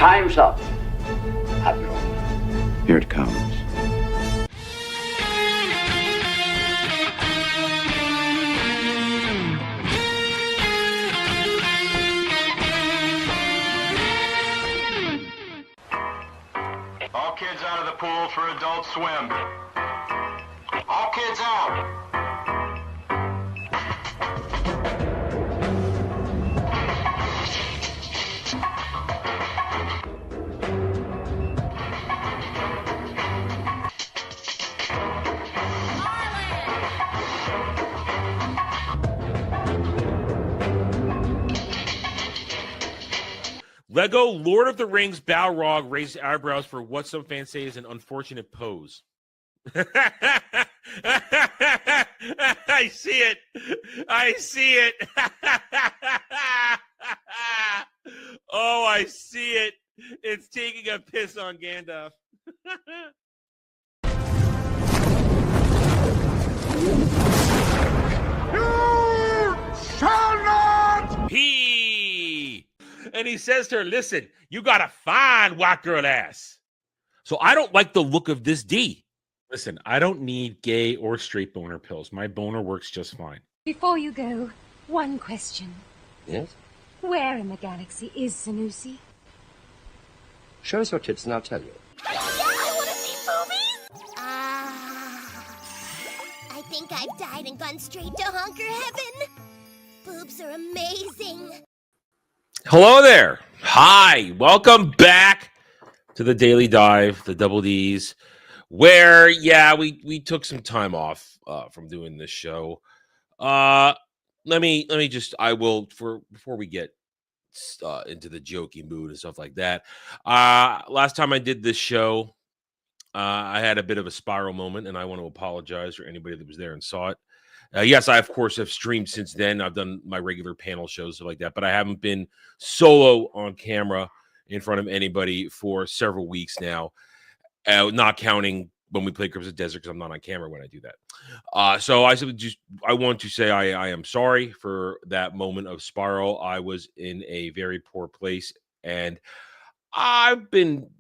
Time's up, Admiral. Here it comes. All kids out of the pool for Adult Swim. All kids out. Lego Lord of the Rings Balrog raised eyebrows for what some fans say is an unfortunate pose. I see it. I see it. Oh, I see it. It's taking a piss on Gandalf. You shall not! And he says to her, listen, you got a fine white girl ass. So I don't like the look of this D. Listen, I don't need gay or straight boner pills. My boner works just fine. Before you go, one question. Yes? Where in the galaxy is Sanusi? Show us your tits and I'll tell you. I want to see boobies! I think I've died and gone straight to honker heaven. Boobs are amazing. Hello there. Hi. Welcome back to the Daily Dive, the Double D's, where, we took some time off from doing this show. Before we get into the jokey mood and stuff like that. Last time I did this show, I had a bit of a spiral moment, and I want to apologize for anybody that was there and saw it. Yes, I, of course, have streamed since then. I've done my regular panel shows, stuff like that, but I haven't been solo on camera in front of anybody for several weeks now, not counting when we play Crypts Desert, because I'm not on camera when I do that. So I want to say I am sorry for that moment of spiral. I was in a very poor place, and I've been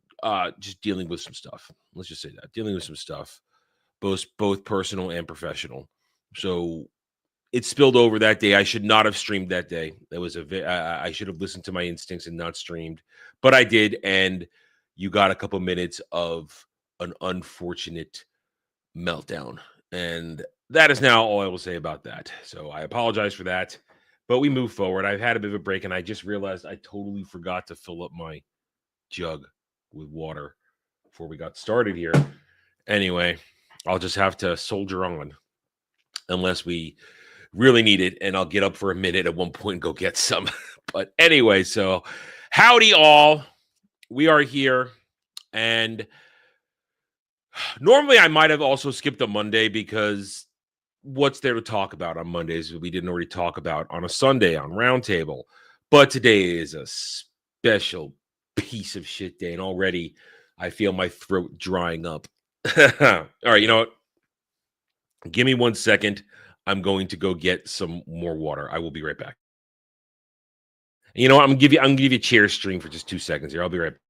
just dealing with some stuff. Let's just say that. Dealing with some stuff, both personal and professional. So it spilled over that day. I should not have streamed that day. That was I should have listened to my instincts and not streamed, but I did. And you got a couple minutes of an unfortunate meltdown, and that is now all I will say about that. So I apologize for that, but we move forward. I've had a bit of a break, and I just realized I totally forgot to fill up my jug with water before we got started here. Anyway, I'll just have to soldier on unless we really need it, and I'll get up for a minute at one point and go get some. But anyway, so howdy all. We are here, and normally I might have also skipped a Monday, because what's there to talk about on Mondays that we didn't already talk about on a Sunday on Roundtable? But today is a special piece of shit day, and already I feel my throat drying up. All right, you know what? Give me 1 second. I'm going to go get some more water. I will be right back. You know what? I'm gonna give you a chair stream for just 2 seconds here. I'll be right back.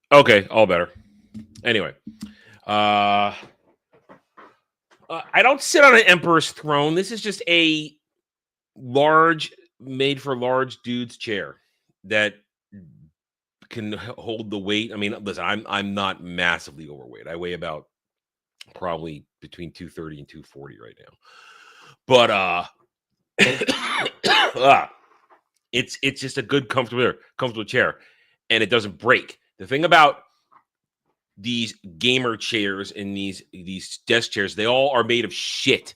Okay, all better. Anyway, I don't sit on an emperor's throne. This is just a large, made for large dude's chair that can hold the weight. I mean, listen, I'm not massively overweight. I weigh about probably between 230 and 240 right now. But it's just a good comfortable chair, and it doesn't break. The thing about these gamer chairs and these desk chairs, they all are made of shit.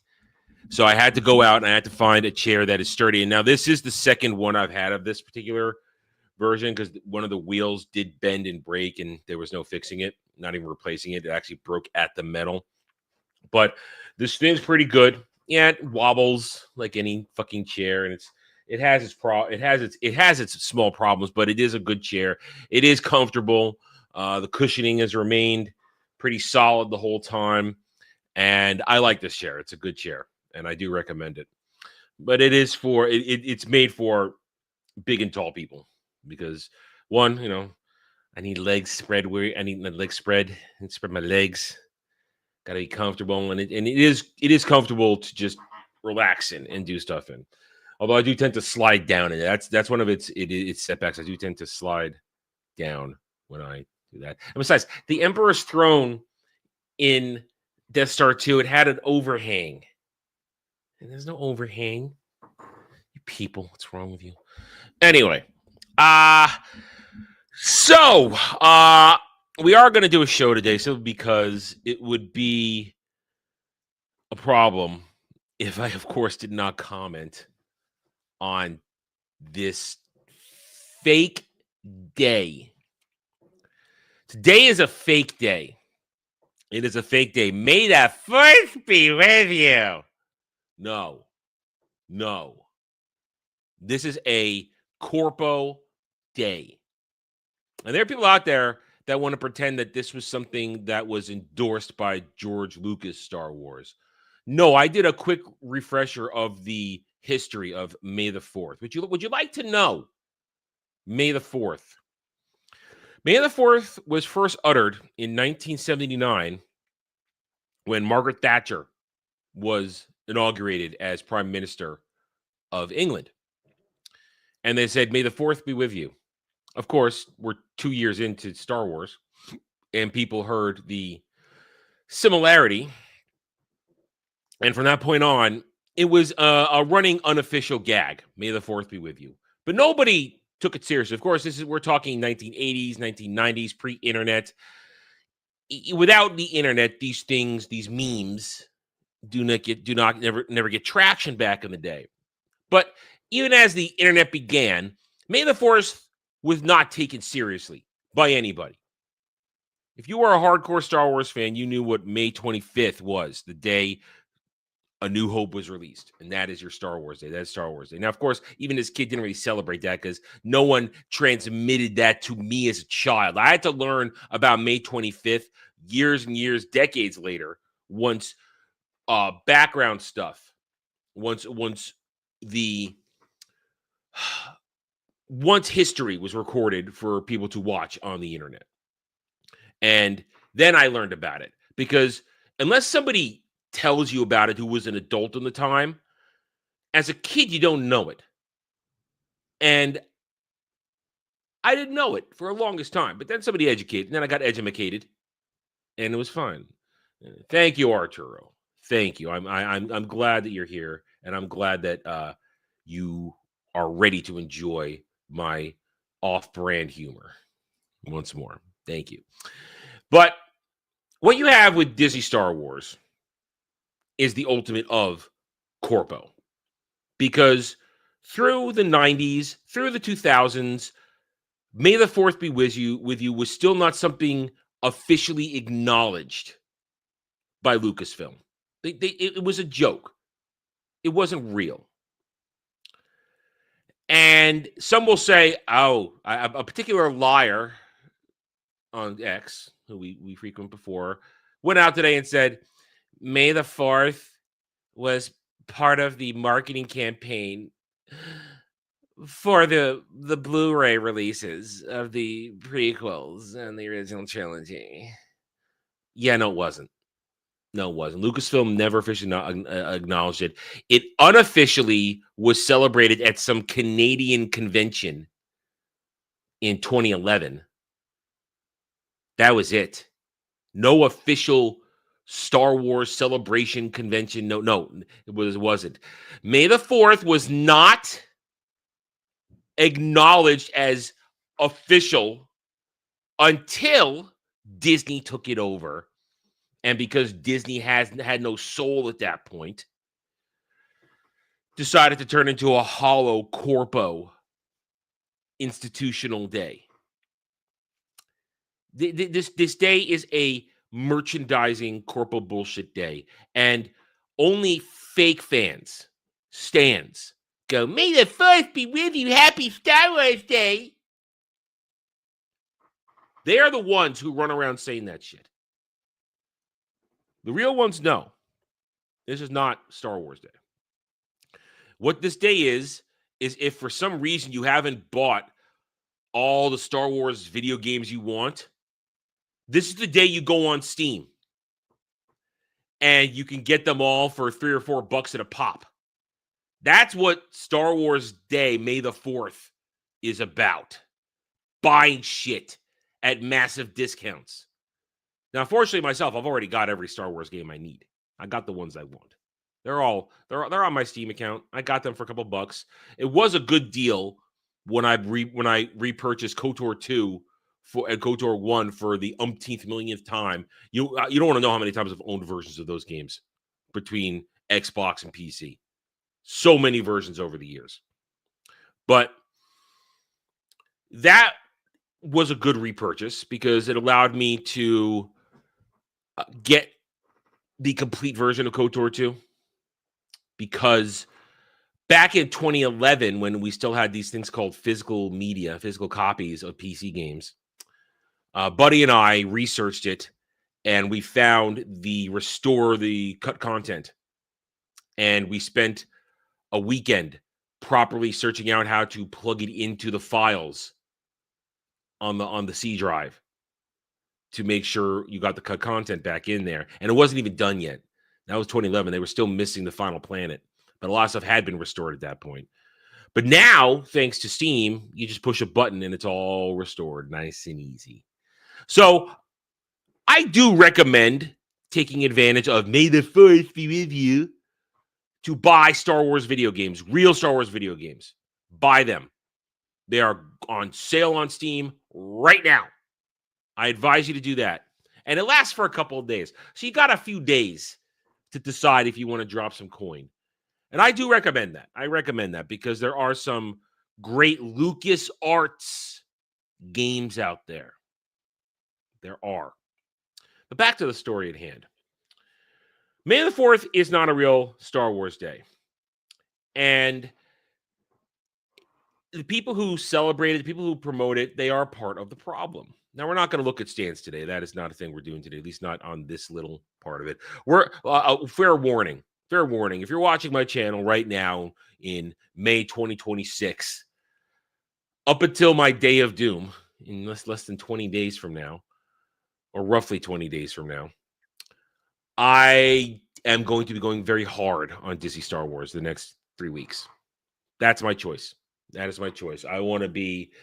So I had to go out and I had to find a chair that is sturdy. And now this is the second one I've had of this particular version, because one of the wheels did bend and break, and there was no fixing it, not even replacing it. It actually broke at the metal. But this thing's pretty good. Yeah, it wobbles like any fucking chair, and it has its small problems, but it is a good chair. It is comfortable. The cushioning has remained pretty solid the whole time, and I like this chair. It's a good chair, and I do recommend it. But it is it's made for big and tall people, because one, I need legs spread where I need my legs spread and spread my legs. Got to be comfortable, and it is comfortable to just relax and do stuff in. Although I do tend to slide down, and that's one of its setbacks. I do tend to slide down when I do that. And besides, the Emperor's Throne in Death Star 2, it had an overhang, and there's no overhang. You people, what's wrong with you? Anyway, so we are going to do a show today, because it would be a problem if I, of course, did not comment on this fake day. Today is a fake day. It is a fake day. May the force be with you. No. This is a corpo day. And there are people out there that want to pretend that this was something that was endorsed by George Lucas Star Wars. No, I did a quick refresher of the history of May the 4th. Would you like to know May the 4th? May the 4th was first uttered in 1979 when Margaret Thatcher was inaugurated as Prime Minister of England. And they said, "May the 4th be with you." Of course, we're 2 years into Star Wars, and people heard the similarity. And from that point on, it was a running unofficial gag. May the 4th be with you. But nobody took it seriously. Of course, we're talking 1980s, 1990s, pre-internet. Without the internet, these things, these memes, never get traction back in the day. But even as the internet began, May the 4th was not taken seriously by anybody. If you were a hardcore Star Wars fan, you knew what May 25th was, the day A New Hope was released, and that is your Star Wars Day. That's Star Wars Day. Now, of course, even as a kid, didn't really celebrate that because no one transmitted that to me as a child. I had to learn about May 25th years and years, decades later, once background stuff, once history was recorded for people to watch on the internet. And then I learned about it, because unless somebody tells you about it who was an adult in the time, as a kid, you don't know it. And I didn't know it for the longest time, but then somebody educated, and then I got edumacated, and it was fine. Thank you, Arturo. Thank you. I'm glad that you're here, and I'm glad that you are ready to enjoy my off-brand humor once more. Thank you. But what you have with Disney Star Wars is the ultimate of corpo, because through the 90s, through the 2000s, May the 4th be with you was still not something officially acknowledged by Lucasfilm. It was a joke. It wasn't real. And some will say, a particular liar on X, who we frequent before, went out today and said, May the 4th was part of the marketing campaign for the Blu-ray releases of the prequels and the original trilogy. Yeah, no, it wasn't. No, it wasn't. Lucasfilm never officially acknowledged it. It unofficially was celebrated at some Canadian convention in 2011. That was it. No official Star Wars Celebration Convention. No, it wasn't. May the 4th was not acknowledged as official until Disney took it over. And because Disney had no soul at that point, decided to turn into a hollow corpo institutional day. This day is a merchandising corpo bullshit day, and only fake fans, stans, go, "May the 4th be with you. Happy Star Wars Day." They are the ones who run around saying that shit. The real ones know this is not Star Wars Day. What this day is if for some reason you haven't bought all the Star Wars video games you want, this is the day you go on Steam and you can get them all for $3 or $4 at a pop. That's what Star Wars Day, May the 4th, is about. Buying shit at massive discounts. Now, fortunately, myself, I've already got every Star Wars game I need. I got the ones I want. They're on my Steam account. I got them for a couple bucks. It was a good deal when I repurchased KOTOR 2 and KOTOR 1 for the umpteenth millionth time. You don't want to know how many times I've owned versions of those games between Xbox and PC. So many versions over the years. But that was a good repurchase because it allowed me to get the complete version of KOTOR 2. Because back in 2011, when we still had these things called physical media, physical copies of PC games, Buddy and I researched it, and we found the restore the cut content. And we spent a weekend properly searching out how to plug it into the files on the C drive to make sure you got the cut content back in there. And it wasn't even done yet. That was 2011. They were still missing the final planet, but a lot of stuff had been restored at that point. But now, thanks to Steam, you just push a button and it's all restored, nice and easy. So I do recommend taking advantage of May the 4th be with you to buy Star Wars video games, real Star Wars video games. Buy them. They are on sale on Steam right now. I advise you to do that. And it lasts for a couple of days. So you got a few days to decide if you want to drop some coin. And I do recommend that. I recommend that because there are some great LucasArts games out there. There are. But back to the story at hand. May the 4th is not a real Star Wars Day. And the people who celebrate it, the people who promote it, they are part of the problem. Now, we're not going to look at stands today. That is not a thing we're doing today, at least not on this little part of it. We're fair warning. Fair warning. If you're watching my channel right now in May 2026, up until my day of doom, in less than 20 days from now, or roughly 20 days from now, I am going to be going very hard on Disney Star Wars the next 3 weeks. That's my choice. That is my choice. I want to be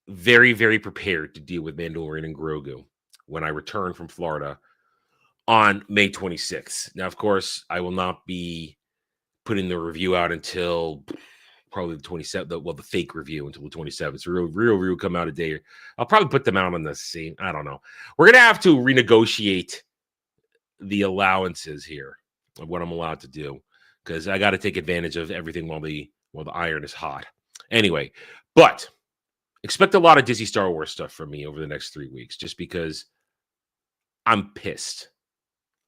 very, very prepared to deal with Mandalorian and Grogu when I return from Florida on May 26th. Now, of course, I will not be putting the review out until probably the 27th. The fake review until the 27th. So real review will come out a day. I'll probably put them out on the same. I don't know. We're gonna have to renegotiate the allowances here of what I'm allowed to do because I got to take advantage of everything while the iron is hot. Anyway, but expect a lot of Disney Star Wars stuff from me over the next 3 weeks just because I'm pissed.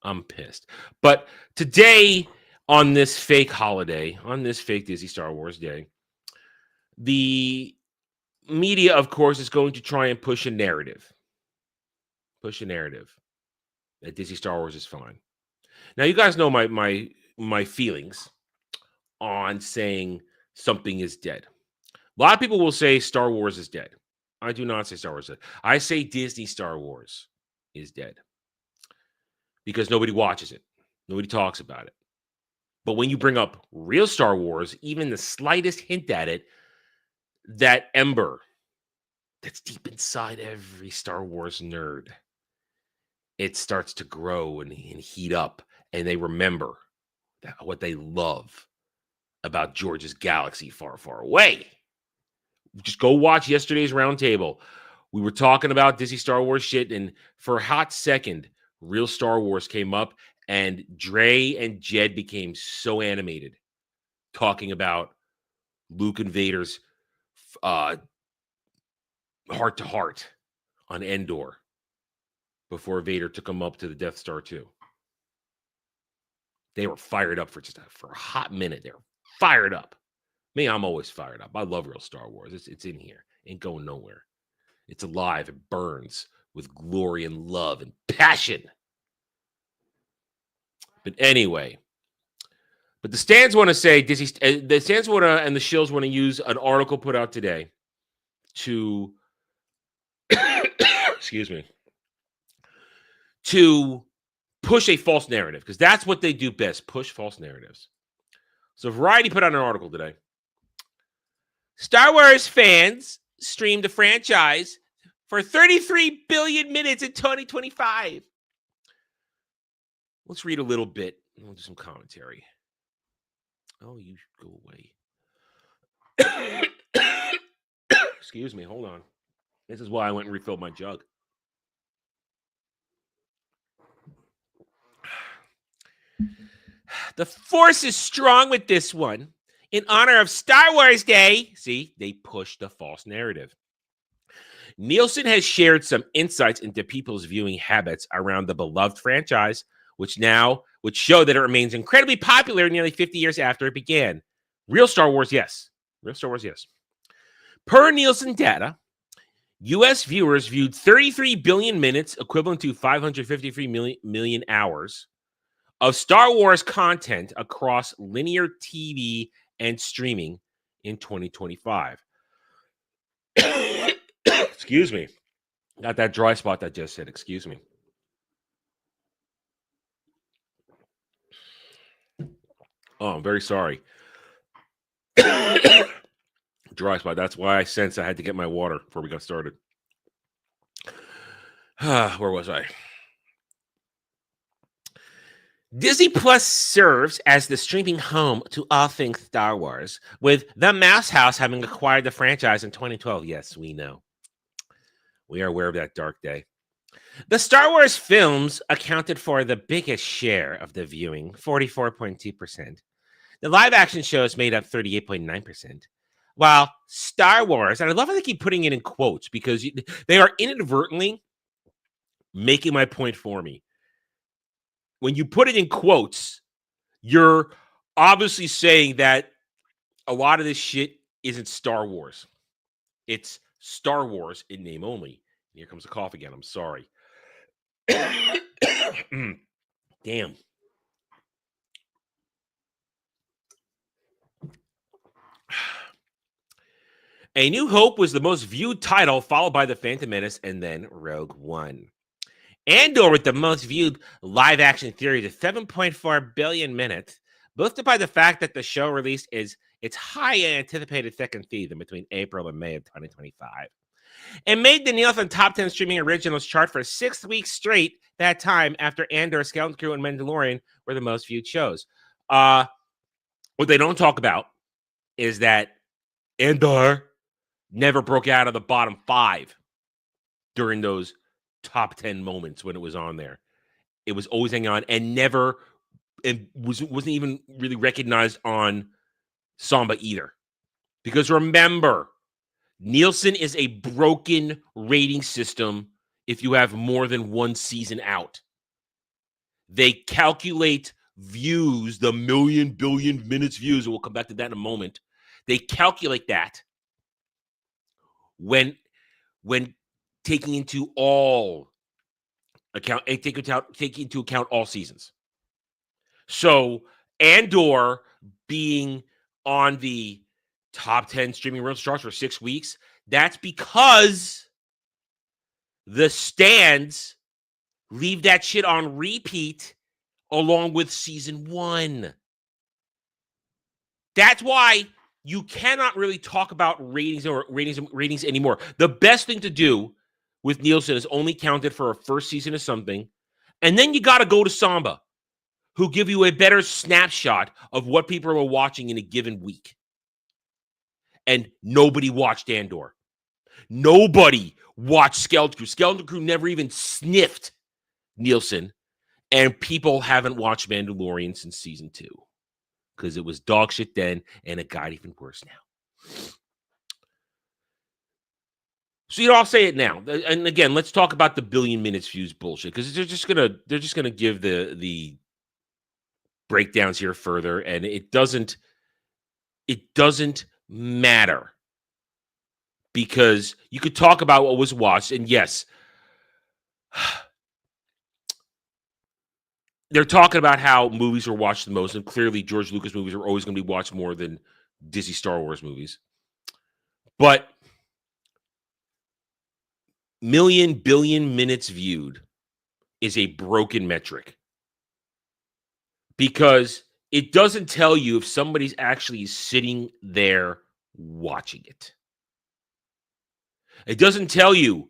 I'm pissed. But today, on this fake holiday, on this fake Disney Star Wars Day, the media, of course, is going to try and push a narrative. Push a narrative that Disney Star Wars is fine. Now, you guys know my feelings on saying something is dead. A lot of people will say Star Wars is dead. I do not say Star Wars is dead. I say Disney Star Wars is dead because nobody watches it. Nobody talks about it. But when you bring up real Star Wars, even the slightest hint at it, that ember that's deep inside every Star Wars nerd it starts to grow and heat up, and they remember what they love about George's galaxy far, far away. Just go watch yesterday's roundtable. We were talking about Disney Star Wars shit, and for a hot second, real Star Wars came up, and Dre and Jed became so animated talking about Luke and Vader's heart-to-heart on Endor before Vader took him up to the Death Star 2. They were fired up for a hot minute. They were fired up. Me, I'm always fired up. I love real Star Wars. It's in here. Ain't going nowhere. It's alive. It burns with glory and love and passion. But anyway, the stands want to say the stands want to, and the shills want to use an article put out today to excuse me, to push a false narrative, because that's what they do best, push false narratives. So Variety put out an article today. Star Wars fans streamed the franchise for 33 billion minutes in 2025. Let's read a little bit, and we'll do some commentary. Oh, you go away. Excuse me, hold on. This is why I went and refilled my jug. The Force is strong with this one. In honor of Star Wars Day, see, they push the false narrative. Nielsen has shared some insights into people's viewing habits around the beloved franchise, which show that it remains incredibly popular nearly 50 years after it began. Real Star Wars, yes. Real Star Wars, yes. Per Nielsen data, U.S. viewers viewed 33 billion minutes, equivalent to 553 million hours, of Star Wars content across linear TV and streaming in 2025. Excuse me. Got that dry spot that just said, excuse me. Oh, I'm very sorry. Dry spot. That's why I sensed I had to get my water before we got started. Where was I? Disney Plus serves as the streaming home to all things Star Wars, with The Mouse House having acquired the franchise in 2012. Yes, we know. We are aware of that dark day. The Star Wars films accounted for the biggest share of the viewing, 44.2%. The live-action shows made up 38.9%. While Star Wars, and I love how they keep putting it in quotes because they are inadvertently making my point for me. When you put it in quotes, you're obviously saying that a lot of this shit isn't Star Wars. It's Star Wars in name only. Here comes the cough again. I'm sorry. Damn. A New Hope was the most viewed title, followed by The Phantom Menace and then Rogue One. Andor with the most viewed live-action series of 7.4 billion minutes, boosted by the fact that the show released its highly anticipated second season between April and May of 2025. It made the Nielsen Top 10 Streaming Originals chart for 6 weeks straight that time after Andor, Skeleton Crew, and Mandalorian were the most viewed shows. What they don't talk about is that Andor never broke out of the bottom 5 during those top 10 moments when it was on there. It was always hanging on and wasn't even really recognized on Samba either. Because remember, Nielsen is a broken rating system if you have more than one season out. They calculate views, the million, billion minutes views, and we'll come back to that in a moment. They calculate that when taking into account all seasons. So Andor being on the top 10 streaming rental charts for 6 weeks, that's because the stands leave that shit on repeat along with season 1. That's why you cannot really talk about ratings anymore. The best thing to do with Nielsen is only counted for a first season of something, And then you got to go to Samba, who give you a better snapshot of what people are watching in a given week. And nobody watched Andor. Nobody watched Skeleton Crew. Skeleton Crew never even sniffed Nielsen. And people haven't watched Mandalorian since season 2 because it was dog shit then, and it got even worse now. So I'll say it now. And again, let's talk about the billion minutes views bullshit because they're just gonna give the breakdowns here further, and it doesn't matter because you could talk about what was watched, and yes. They're talking about how movies are watched the most, and clearly George Lucas movies are always going to be watched more than Disney Star Wars movies. But billion minutes viewed is a broken metric because it doesn't tell you if somebody's actually sitting there watching it. It doesn't tell you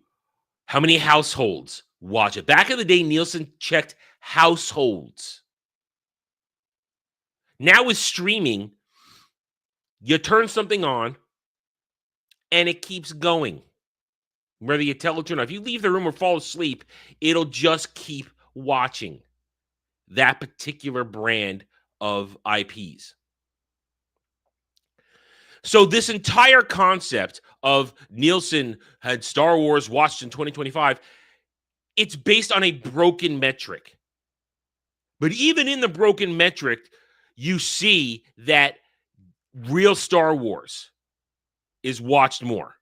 how many households watch it. Back in the day, Nielsen checked households. Now with streaming, you turn something on and it keeps going. Whether you tell it to or not. If you leave the room or fall asleep, it'll just keep watching that particular brand of IPs. So this entire concept of Nielsen had Star Wars watched in 2025, it's based on a broken metric. But even in the broken metric, you see that real Star Wars is watched more.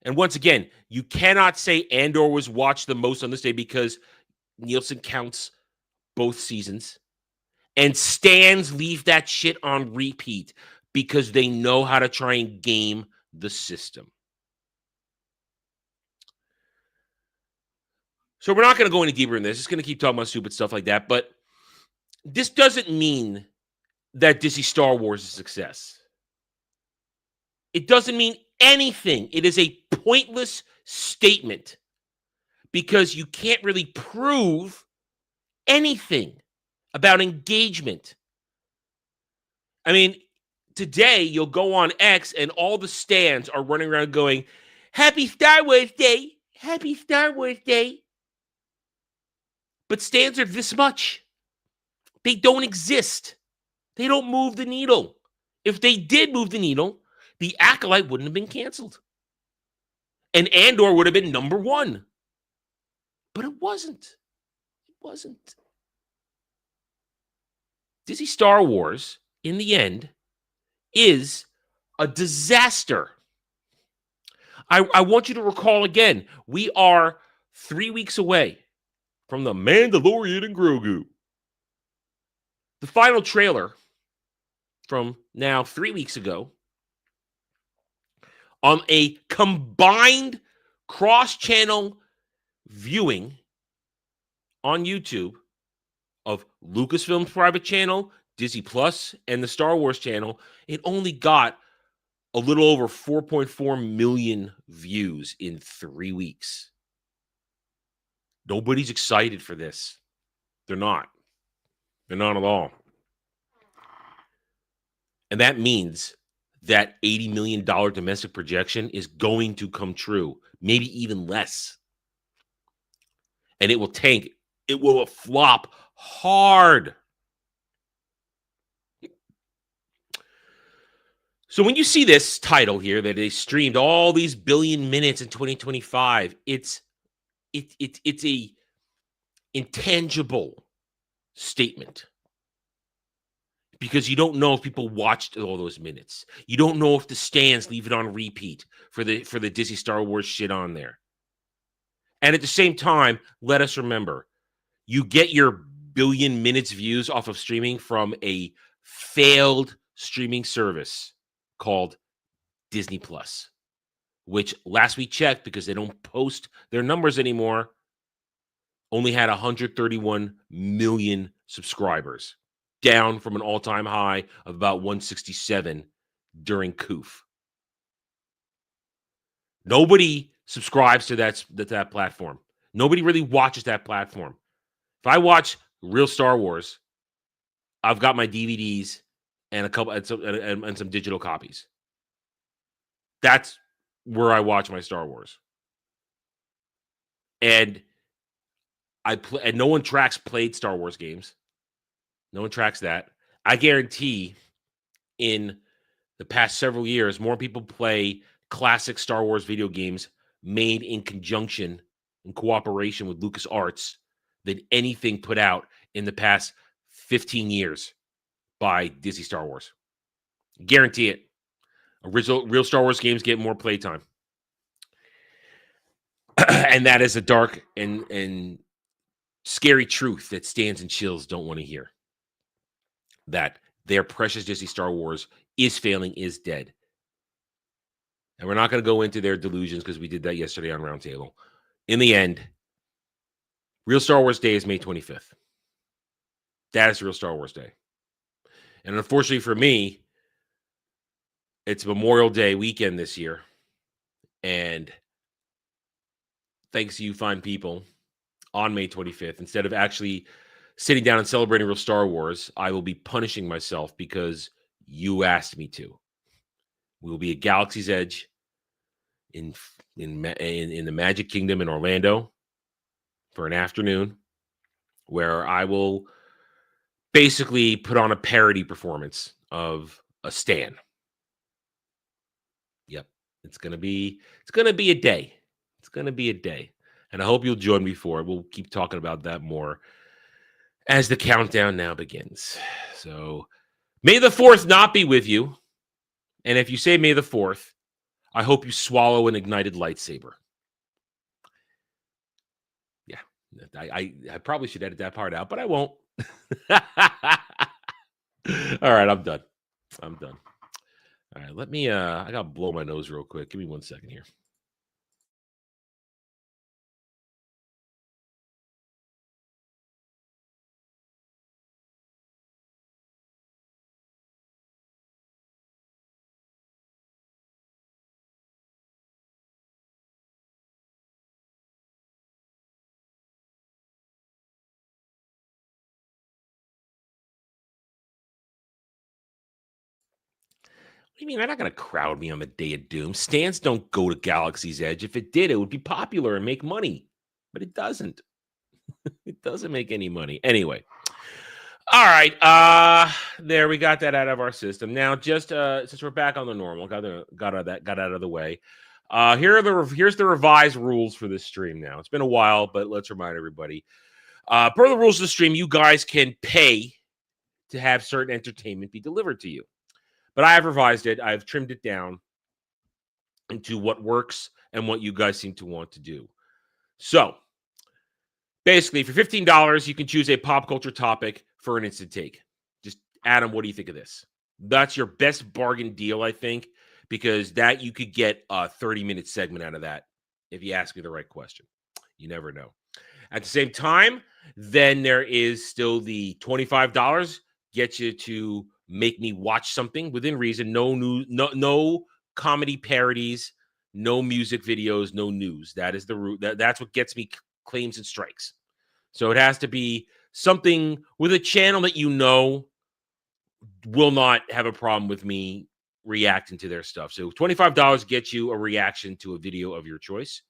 And once again, you cannot say Andor was watched the most on this day because Nielsen counts both seasons. And stans leave that shit on repeat because they know how to try and game the system. So we're not going to go any deeper in this. Just going to keep talking about stupid stuff like that. But this doesn't mean that Disney Star Wars is a success. It doesn't mean anything. It is a pointless statement because you can't really prove anything about engagement. I mean, today you'll go on X and all the stans are running around going, Happy Star Wars Day! Happy Star Wars Day! But stans are this much. They don't exist. They don't move the needle. If they did move the needle, the Acolyte wouldn't have been canceled. And Andor would have been number 1. But it wasn't. It wasn't. Disney Star Wars, in the end, is a disaster. I want you to recall again, we are 3 weeks away from The Mandalorian and Grogu. The final trailer from now 3 weeks ago on a combined cross-channel viewing on YouTube of Lucasfilm's private channel, Disney Plus, and the Star Wars channel, it only got a little over 4.4 million views in 3 weeks. Nobody's excited for this. They're not. They're not at all. And that means that $80 million domestic projection is going to come true, maybe even less. And it will tank. It will flop hard. So when you see this title here that they streamed all these billion minutes in 2025, it's a intangible statement. Because you don't know if people watched all those minutes. You don't know if the stans leave it on repeat for the Disney Star Wars shit on there. And at the same time, let us remember, you get your billion minutes views off of streaming from a failed streaming service called Disney Plus, which last we checked, because they don't post their numbers anymore, only had 131 million subscribers, down from an all-time high of about 167 during COOF. Nobody subscribes to that platform. Nobody really watches that platform. If I watch real Star Wars, I've got my DVDs and a couple and some digital copies. That's where I watch my Star Wars. And and no one tracks played Star Wars games. No one tracks that. I guarantee in the past several years, more people play classic Star Wars video games made in conjunction, in cooperation with LucasArts than anything put out in the past 15 years by Disney Star Wars. Guarantee it. Real Star Wars games get more playtime. And that is a dark and scary truth that Stans and Chills don't want to hear. That their precious Disney Star Wars is failing, is dead. And we're not going to go into their delusions because we did that yesterday on Roundtable. In the end, Real Star Wars Day is May 25th. That is Real Star Wars Day. And unfortunately for me, it's Memorial Day weekend this year. And thanks to you fine people, on May 25th, instead of actually sitting down and celebrating Real Star Wars, I will be punishing myself because you asked me to. We will be at Galaxy's Edge in the Magic Kingdom in Orlando for an afternoon where I will basically put on a parody performance of a Stan. Yep, it's gonna be a day. It's gonna be a day, and I hope you'll join me for it. We'll keep talking about that more as the countdown now begins. So, May the 4th not be with you. And if you say May the 4th, I hope you swallow an ignited lightsaber. Yeah, I probably should edit that part out, but I won't. All right, I'm done. All right, let me, I got to blow my nose real quick. Give me 1 second here. What do you mean? They're not going to crowd me on the day of doom. Stans don't go to Galaxy's Edge. If it did, it would be popular and make money. But it doesn't. It doesn't make any money. Anyway. All right. There, we got that out of our system. Now, just since we're back on the normal, got out of the way. Here's the revised rules for this stream now. It's been a while, but let's remind everybody. Per the rules of the stream, you guys can pay to have certain entertainment be delivered to you. But I have revised it. I've trimmed it down into what works and what you guys seem to want to do. So, basically, for $15, you can choose a pop culture topic for an instant take. Just, Adam, what do you think of this? That's your best bargain deal, I think, because that you could get a 30-minute segment out of that if you ask me the right question. You never know. At the same time, then there is still the $25, gets you to make me watch something within reason. No comedy parodies, no music videos, no news. That is the route. That's what gets me claims and strikes. So it has to be something with a channel that you know will not have a problem with me reacting to their stuff. So $25 gets you a reaction to a video of your choice.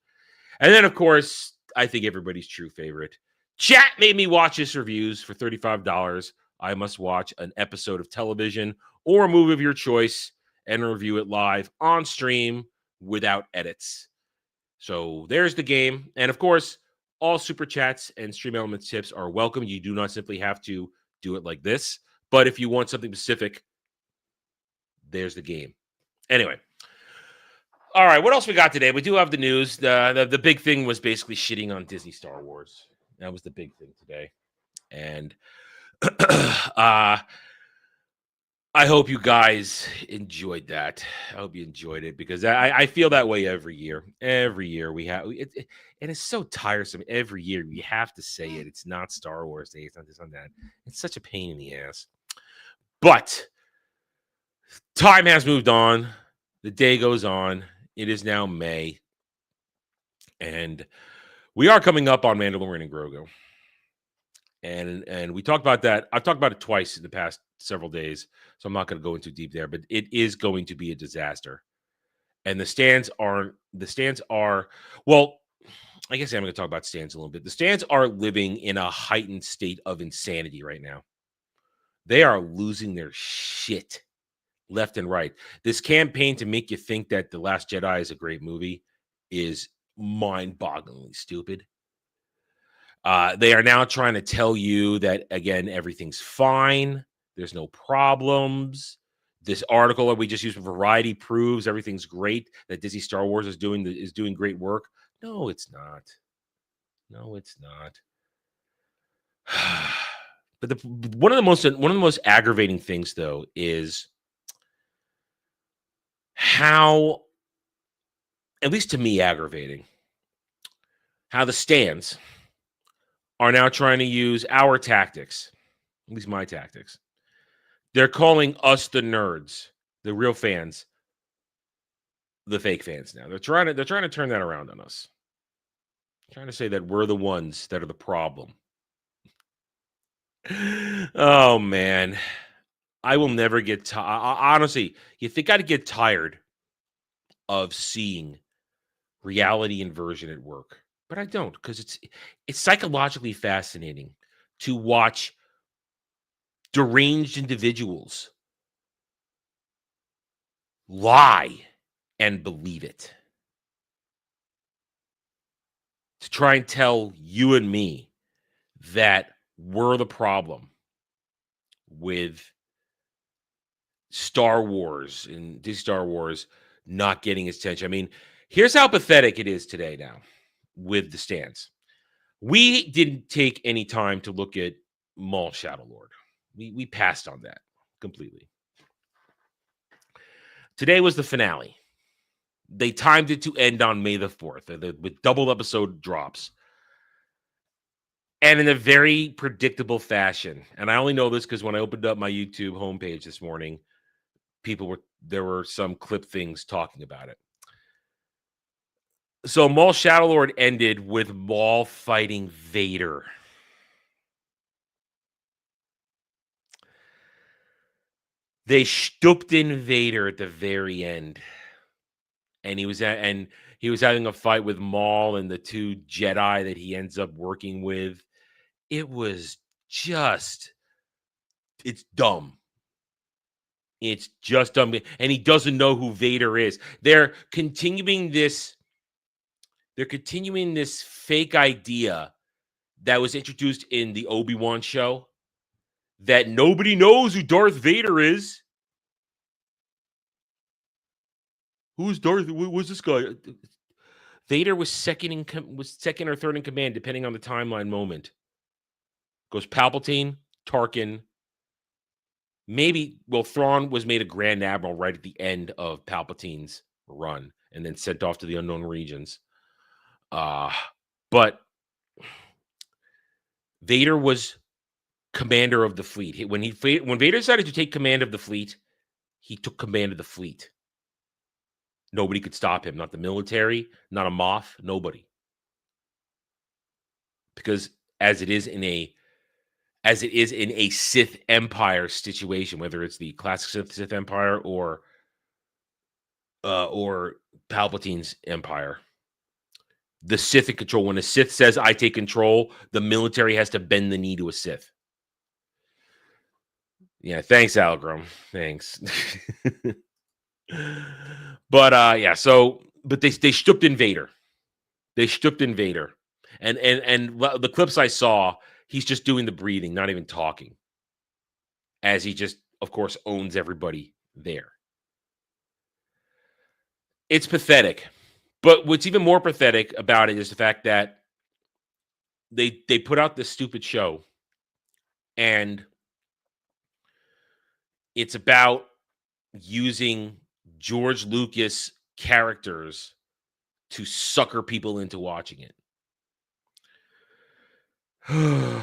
And then, of course, I think everybody's true favorite. Chat made me watch his reviews for $35. I must watch an episode of television or a movie of your choice and review it live on stream without edits. So there's the game. And of course, all super chats and Stream Elements tips are welcome. You do not simply have to do it like this. But if you want something specific, there's the game. Anyway. All right, what else we got today? We do have the news. The big thing was basically shitting on Disney Star Wars. That was the big thing today. And I hope you guys enjoyed that. I hope you enjoyed it because I feel that way every year. Every year we have it, and it's so tiresome. Every year we have to say it. It's not Star Wars Day. It's not this, on that. It's such a pain in the ass. But time has moved on. The day goes on. It is now May, and We are coming up on Mandalorian and Grogu. And we talked about that. I've talked about it twice in the past several days, so I'm not going to go into deep there, but it is going to be a disaster. And the stands are, well, I guess I'm going to talk about stands a little bit. The stands are living in a heightened state of insanity right now. They are losing their shit left and right. This campaign to make you think that The Last Jedi is a great movie is mind-bogglingly stupid. They are now trying to tell you that, again, everything's fine. There's no problems. This article that we just used for Variety proves everything's great, that Disney Star Wars is doing great work. No, it's not. No, it's not. But one of the most aggravating things, though, is how, at least to me, aggravating, how the stands are now trying to use our tactics, at least my tactics. They're calling us the nerds, the real fans, the fake fans now. They're trying to turn that around on us. Trying to say that we're the ones that are the problem. Oh, man. I will never get tired. Honestly, you think I'd get tired of seeing reality inversion at work? But I don't, because it's psychologically fascinating to watch deranged individuals lie and believe it. To try and tell you and me that we're the problem with Star Wars and Disney Star Wars not getting its attention. I mean, here's how pathetic it is today now with the stands. We didn't take any time to look at Maul Shadow Lord. We passed on that completely. Today was the finale. They timed it to end on May the 4th with double episode drops. And in a very predictable fashion. And I only know this because when I opened up my YouTube homepage this morning, there were some clip things talking about it. So Maul Shadow Lord ended with Maul fighting Vader. They stooped in Vader at the very end. And he was having a fight with Maul and the two Jedi that he ends up working with. It was just, it's dumb. It's just dumb. And he doesn't know who Vader is. They're continuing this fake idea that was introduced in the Obi-Wan show that nobody knows who Darth Vader is. Who's Darth? Who's this guy? Vader was second or third in command, depending on the timeline moment. Goes Palpatine, Tarkin. Thrawn was made a Grand Admiral right at the end of Palpatine's run and then sent off to the unknown regions. But Vader was commander of the fleet. When Vader decided to take command of the fleet, he took command of the fleet. Nobody could stop him. Not the military, not a Moff, nobody. Because as it is in a Sith Empire situation, whether it's the classic Sith Empire or Palpatine's Empire, the Sith in control. When a Sith says, I take control, the military has to bend the knee to a Sith. Yeah, thanks, Algrim. Thanks. But they stooped in Vader. They stooped in Vader. And the clips I saw, he's just doing the breathing, not even talking. As he just, of course, owns everybody there. It's pathetic. But what's even more pathetic about it is the fact that they put out this stupid show, and it's about using George Lucas characters to sucker people into watching it. I'm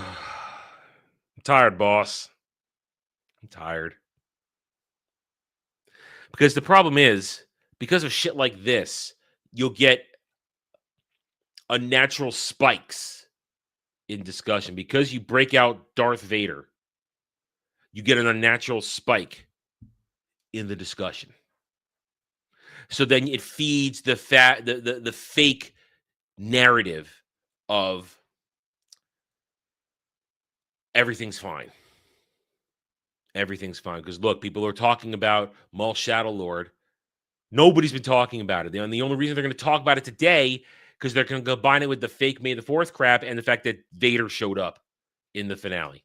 tired, boss. I'm tired. Because the problem is, because of shit like this, you'll get unnatural spikes in discussion. Because you break out Darth Vader, you get an unnatural spike in the discussion. So then it feeds the fake narrative of everything's fine. Everything's fine. Because look, people are talking about Maul Shadow Lord. Nobody's been talking about it. And the only reason they're going to talk about it today, because they're going to combine it with the fake May the 4th crap and the fact that Vader showed up in the finale.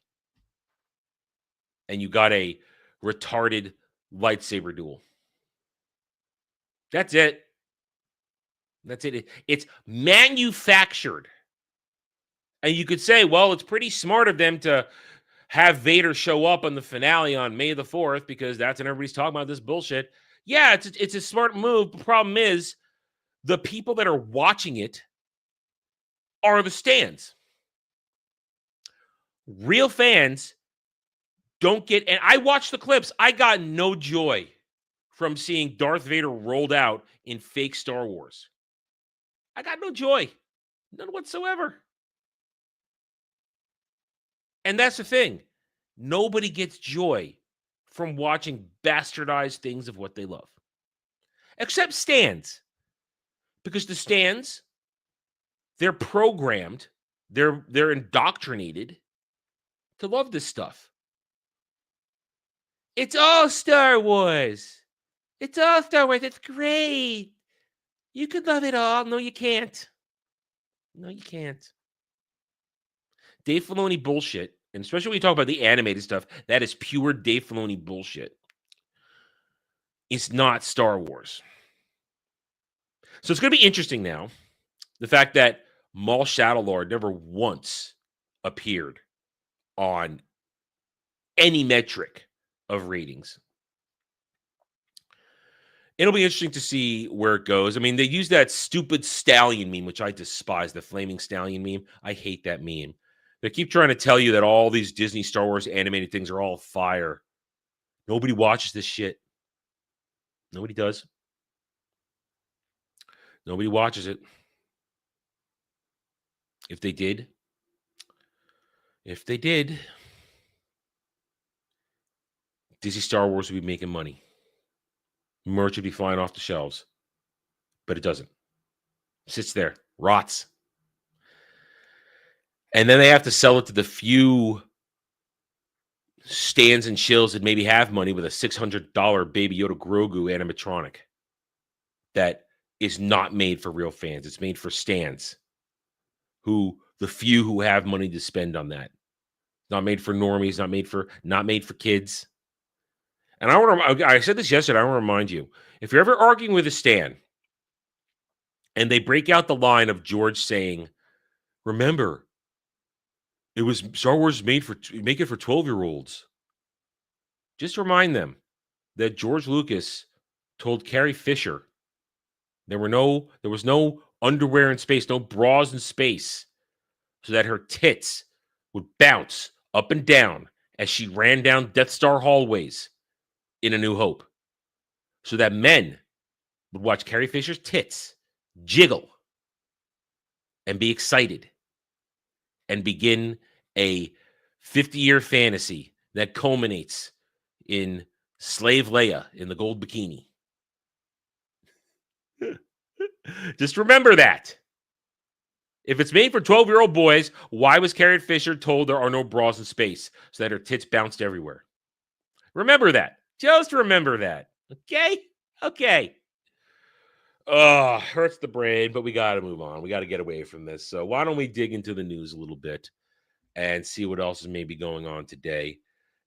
And you got a retarded lightsaber duel. That's it. That's it. It's manufactured. And you could say, well, it's pretty smart of them to have Vader show up on the finale on May the 4th because that's when everybody's talking about this bullshit. Yeah, it's a smart move. The problem is the people that are watching it are the stands. Real fans don't get, and I watched the clips. I got no joy from seeing Darth Vader rolled out in fake Star Wars. I got no joy. None whatsoever. And that's the thing. Nobody gets joy from watching bastardized things of what they love. Except stands. Because the stands, they're programmed, they're indoctrinated to love this stuff. It's all Star Wars. It's all Star Wars. It's great. You could love it all. No, you can't. No, you can't. Dave Filoni bullshit, and especially when you talk about the animated stuff, that is pure Dave Filoni bullshit. It's not Star Wars. So it's going to be interesting now, the fact that Maul Shadow Lord never once appeared on any metric of ratings. It'll be interesting to see where it goes. I mean, they use that stupid stallion meme, which I despise, the flaming stallion meme. I hate that meme. They keep trying to tell you that all these Disney Star Wars animated things are all fire. Nobody watches this shit. Nobody does. Nobody watches it. If they did, Disney Star Wars would be making money. Merch would be flying off the shelves. But it doesn't. It sits there. Rots. And then they have to sell it to the few stands and chills that maybe have money with a $600 Baby Yoda Grogu animatronic that is not made for real fans. It's made for stands. The few who have money to spend on that. Not made for normies, not made for kids. And I said this yesterday, I want to remind you, if you're ever arguing with a stan and they break out the line of George saying, remember, it was Star Wars make it for 12-year-olds. Just remind them that George Lucas told Carrie Fisher there was no underwear in space, no bras in space, so that her tits would bounce up and down as she ran down Death Star hallways in A New Hope. So that men would watch Carrie Fisher's tits jiggle and be excited and begin a 50-year fantasy that culminates in Slave Leia in the gold bikini. Just remember that. If it's made for 12-year-old boys, why was Carrie Fisher told there are no bras in space so that her tits bounced everywhere? Remember that. Just remember that. Okay? Okay. Hurts the brain, but we got to move on. We got to get away from this. So why don't we dig into the news a little bit and see what else is maybe going on today.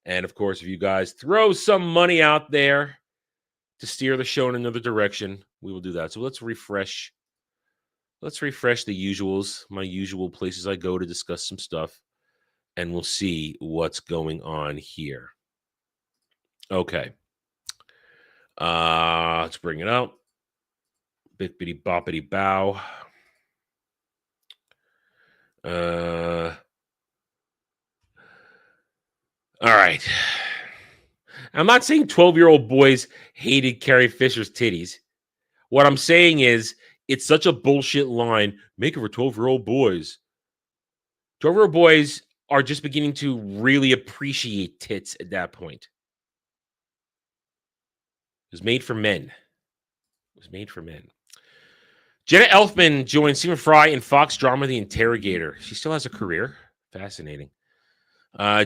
And, of course, if you guys throw some money out there to steer the show in another direction, we will do that. So let's refresh. Let's refresh the usuals, my usual places I go to discuss some stuff, and we'll see what's going on here. Okay. Let's bring it out. Bippity boppity bow. All right. I'm not saying 12-year-old boys hated Carrie Fisher's titties. What I'm saying is It's such a bullshit line. Make it for 12-year-old boys. 12-year-old boys are just beginning to really appreciate tits at that point. It was made for men. It was made for men. Jenna Elfman joined Stephen Fry in Fox drama The Interrogator. She still has a career. Fascinating.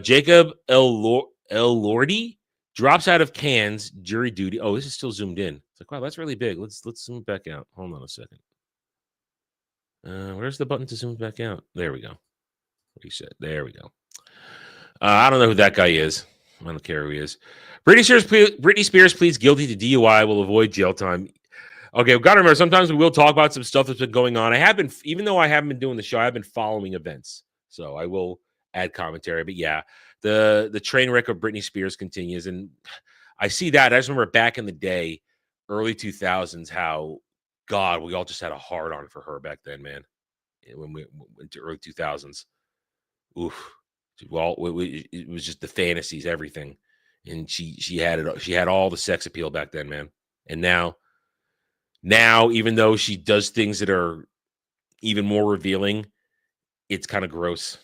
Jacob Elordi drops out of Cannes jury duty. Oh, this is still zoomed in. It's like, wow, that's really big. Let's zoom it back out. Hold on a second. Where's the button to zoom it back out? There we go. Reset. There we go. I don't know who that guy is. I don't care who he is. Britney Spears pleads guilty to DUI. Will avoid jail time. Okay, we've got to remember, sometimes we will talk about some stuff that's been going on. I have been, even though I haven't been doing the show, I've been following events. So I will add commentary. But yeah, the train wreck of Britney Spears continues. And I see that. I just remember back in the day, early 2000s, how, God, we all just had a hard on for her back then, man. When we went to early 2000s. Oof. Well, it was just the fantasies, everything. And she had it. She had all the sex appeal back then, man. And now, even though she does things that are even more revealing, it's kind of gross.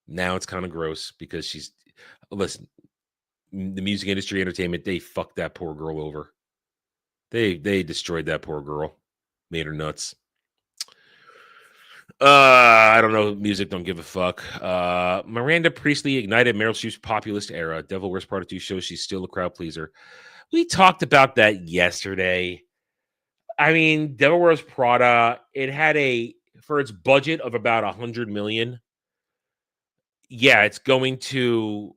Now it's kind of gross because listen, the music industry, entertainment, they fucked that poor girl over. They destroyed that poor girl, made her nuts. I don't know. Music, don't give a fuck. Miranda Priestley ignited Meryl Streep's populist era. Devil Wears Prada 2 shows she's still a crowd pleaser. We talked about that yesterday. I mean, Devil Wears Prada, it had for its budget of about $100 million. Yeah, it's going to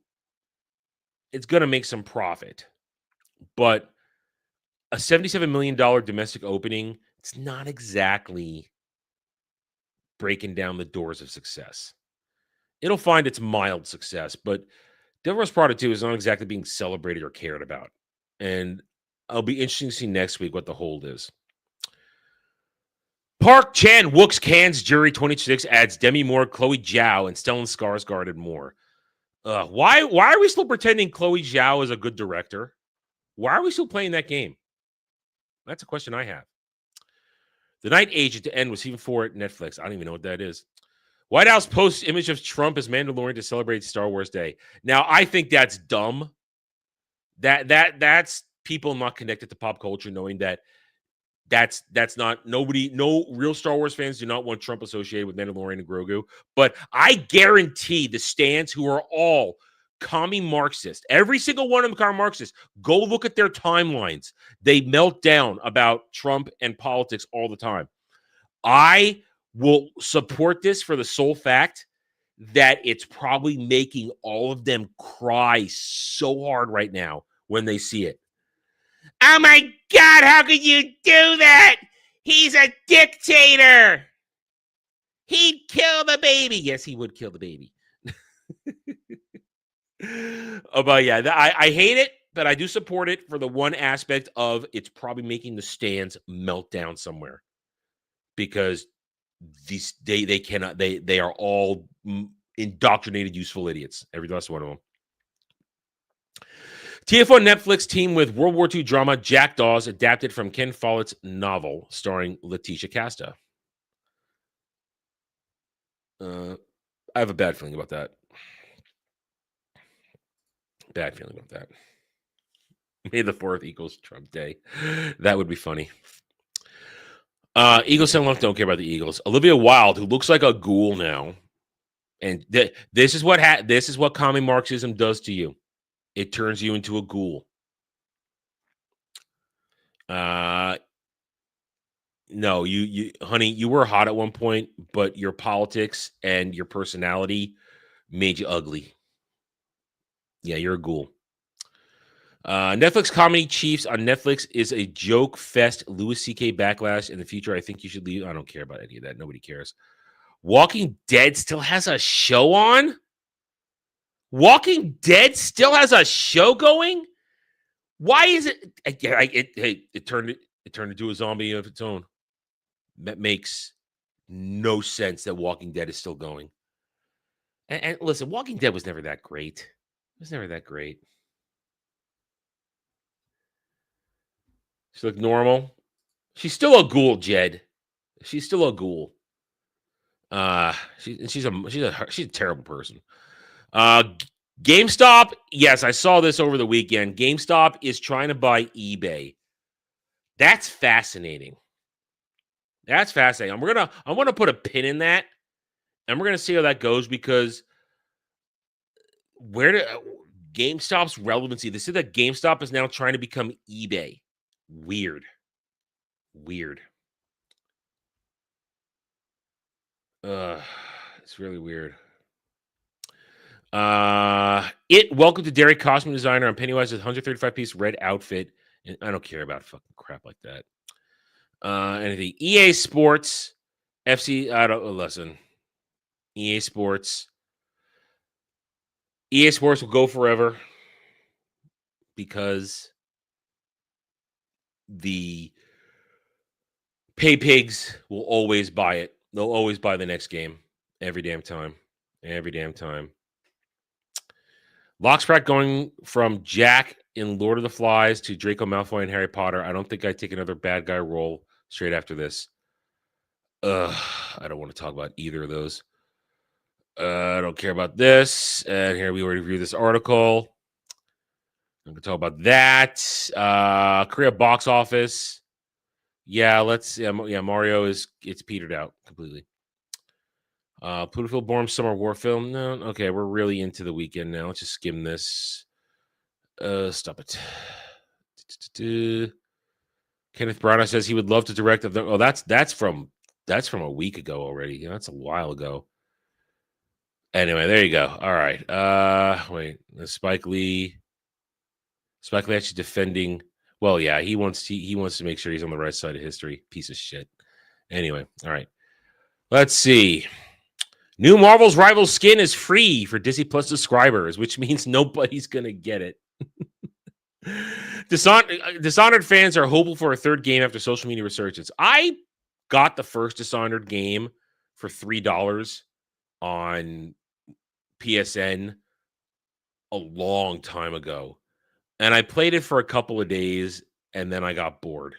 make some profit. But a $77 million domestic opening, it's not exactly breaking down the doors of success. It'll find its mild success, but Devil Wears Prada 2 is not exactly being celebrated or cared about. And I'll be interested to see next week what the hold is. Park Chan-wook's Cannes jury 26 adds Demi Moore, Chloe Zhao, and Stellan Skarsgård and more. Why are we still pretending Chloe Zhao is a good director? Why are we still playing that game? That's a question I have. The Night Agent to end with season 4 at Netflix. I don't even know what that is. White House posts image of Trump as Mandalorian to celebrate Star Wars Day. Now, I think that's dumb. That's people not connected to pop culture, knowing that's not no real Star Wars fans do not want Trump associated with Mandalorian and Grogu. But I guarantee the stands who are all commie Marxist, every single one of them commie Marxist, go look at their timelines. They melt down about Trump and politics all the time. I will support this for the sole fact that it's probably making all of them cry so hard right now when they see it. Oh my God, how could you do that? He's a dictator. He'd kill the baby. Yes, he would kill the baby. But yeah, I hate it, but I do support it for the one aspect of it's probably making the stands melt down somewhere because they cannot, they are all indoctrinated, useful idiots. Every last one of them. TFO Netflix team with World War II drama Jackdaws adapted from Ken Follett's novel starring Letitia Casta. I have a bad feeling about that. Bad feeling about that. May the 4th equals Trump Day. That would be funny. Eagles don't care about the Eagles. Olivia Wilde, who looks like a ghoul now, and this is what commie Marxism does to you. It turns you into a ghoul. No, you honey, you were hot at one point, but your politics and your personality made you ugly. Yeah, you're a ghoul. Netflix comedy Chiefs on Netflix is a joke fest. Louis C.K. backlash in the future. I think you should leave. I don't care about any of that. Nobody cares. Walking Dead still has a show on? Walking Dead still has a show going? Why is it? It turned into a zombie of its own. That makes no sense that Walking Dead is still going. And listen, Walking Dead was never that great. It was never that great. She looked normal. She's still a ghoul, Jed. She's still a ghoul. She's a terrible person. GameStop, yes, I saw this over the weekend. GameStop is trying to buy eBay. That's fascinating. That's fascinating. I'm gonna put a pin in that, and we're gonna see how that goes because where do GameStop's relevancy? They said that GameStop is now trying to become eBay. Weird. It's really weird. Welcome to Derry, costume designer on Pennywise's 135-piece red outfit. And I don't care about fucking crap like that. Anything. EA Sports, FC. I don't listen. EA Sports. EA Sports will go forever because the pay pigs will always buy it. They'll always buy the next game every damn time. Lockspratt going from Jack in Lord of the Flies to Draco Malfoy in Harry Potter. I don't think I'd take another bad guy role straight after this. I don't want to talk about either of those. I don't care about this. And here we already reviewed this article. I'm going to talk about that. Korea box office. Yeah, Mario it's petered out completely. Plutofield Born summer war film. No, okay, we're really into the weekend now. Let's just skim this. Stop it. Kenneth Branagh says he would love to direct. That's from a week ago already. Yeah, that's a while ago. Anyway, there you go. All right. Wait, Spike Lee actually defending. Well, yeah, he wants to make sure he's on the right side of history. Piece of shit. Anyway, all right. Let's see. New Marvel's Rival skin is free for Disney Plus subscribers, which means nobody's gonna get it. Dishonored fans are hopeful for a third game after social media resurgence. I got the first Dishonored game for $3 on PSN a long time ago. And I played it for a couple of days, and then I got bored.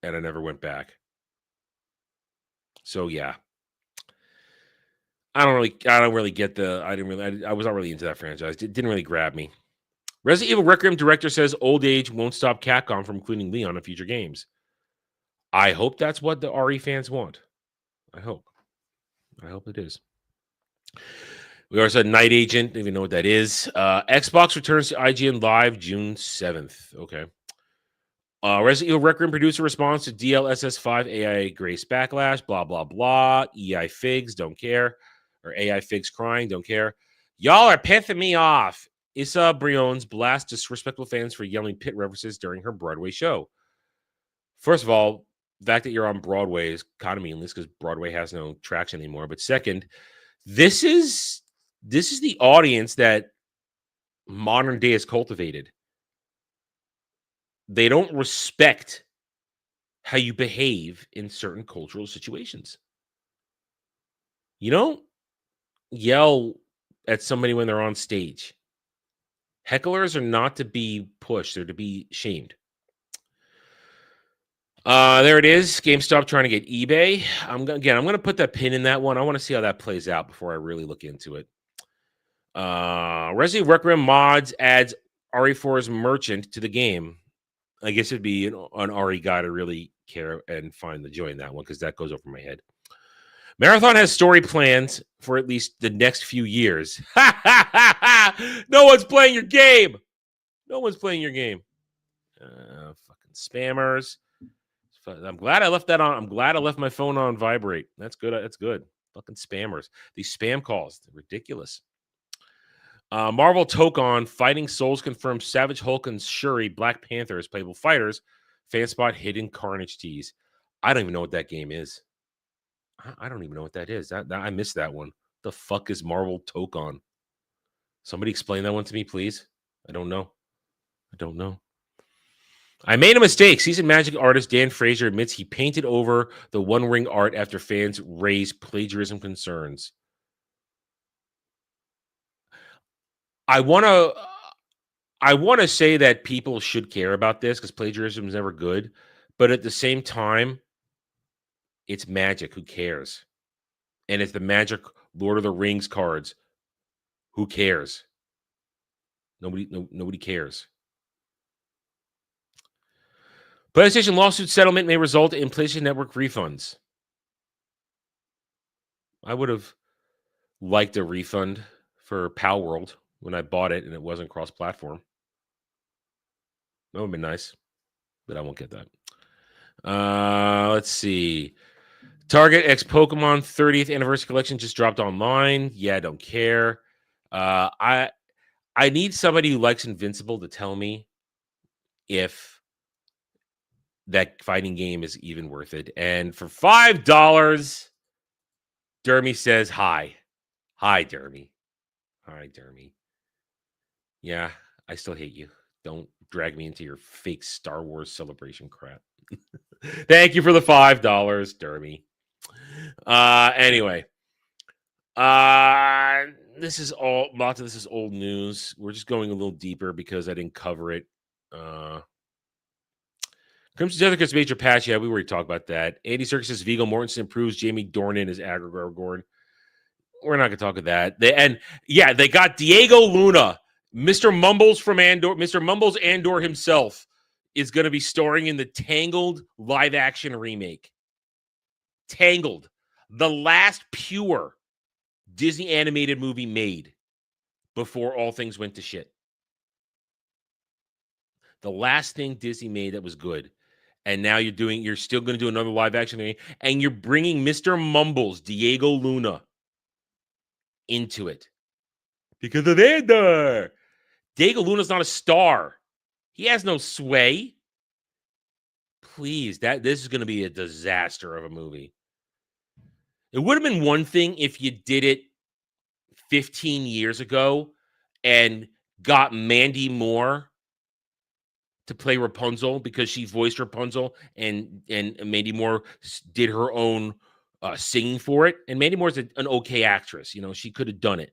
And I never went back. So, yeah. I don't really get I was not really into that franchise. It didn't really grab me. Resident Evil Requiem director says old age won't stop Capcom from including Leon in future games. I hope that's what the RE fans want. I hope it is. We also had Night Agent. Don't even know what that is. Xbox returns to IGN Live June 7th. Okay. Resident Evil Requiem producer response to DLSS5 AI Grace backlash. Blah, blah, blah. EI Figs, don't care. Or AI Figs crying, don't care. Y'all are pissing me off. Issa Briones blasts disrespectful fans for yelling pit references during her Broadway show. First of all, the fact that you're on Broadway is kind of meaningless because Broadway has no traction anymore. But second, this is the audience that modern day has cultivated. They don't respect how you behave in certain cultural situations. You don't yell at somebody when they're on stage. Hecklers are not to be pushed. They're to be shamed. There it is. GameStop trying to get eBay. I'm going to put that pin in that one. I want to see how that plays out before I really look into it. Resident Evil Requiem mods adds RE4's merchant to the game. I guess it'd be an RE guy to really care and find the joy in that one because that goes over my head. Marathon has story plans for at least the next few years. No one's playing your game. Fucking spammers. I'm glad I left that on. I'm glad I left my phone on vibrate. That's good. Fucking spammers. These spam calls, they're ridiculous. Marvel Tokon Fighting Souls confirms Savage Hulk and Shuri Black Panther as playable fighters. Fanspot hidden Carnage tease. I don't even know what that game is. I don't even know what that is. I missed that one. The fuck is Marvel Tokon? Somebody explain that one to me, please. I don't know. I made a mistake. Seasoned Magic artist Dan Fraser admits he painted over the One Ring art after fans raised plagiarism concerns. I want to say that people should care about this because plagiarism is never good. But at the same time, It's Magic. Who cares? And it's the Magic Lord of the Rings cards. Who cares? Nobody cares. PlayStation lawsuit settlement may result in PlayStation Network refunds. I would have liked a refund for Pal World when I bought it and it wasn't cross-platform. That would have been nice, but I won't get that. Let's see. Target X Pokemon 30th Anniversary Collection just dropped online. Yeah, I don't care. I need somebody who likes Invincible to tell me if that fighting game is even worth it. And for $5, Dermy says hi. Hi, Dermy. Hi, Dermy. Yeah, I still hate you. Don't drag me into your fake Star Wars celebration crap. Thank you for the $5, Dermy. Anyway. This is lots of this is old news. We're just going a little deeper because I didn't cover it. Crimson Death's major patch. Yeah, we already talked about that. Andy Serkis' Viggo Mortensen improves Jamie Dornan as Aragorn. We're not going to talk about that. They got Diego Luna, Mr. Mumbles from Andor. Mr. Mumbles Andor himself is going to be starring in the Tangled live-action remake. Tangled, the last pure Disney animated movie made before all things went to shit. The last thing Disney made that was good. And now you're still going to do another live action thing, and you're bringing Mr. Mumbles, Diego Luna, into it because of Andor. Diego Luna's not a star. He has no sway. Please, this is going to be a disaster of a movie. It would have been one thing if you did it 15 years ago and got Mandy Moore to play Rapunzel because she voiced Rapunzel and Mandy Moore did her own singing for it. And Mandy Moore's an okay actress. You know, she could have done it.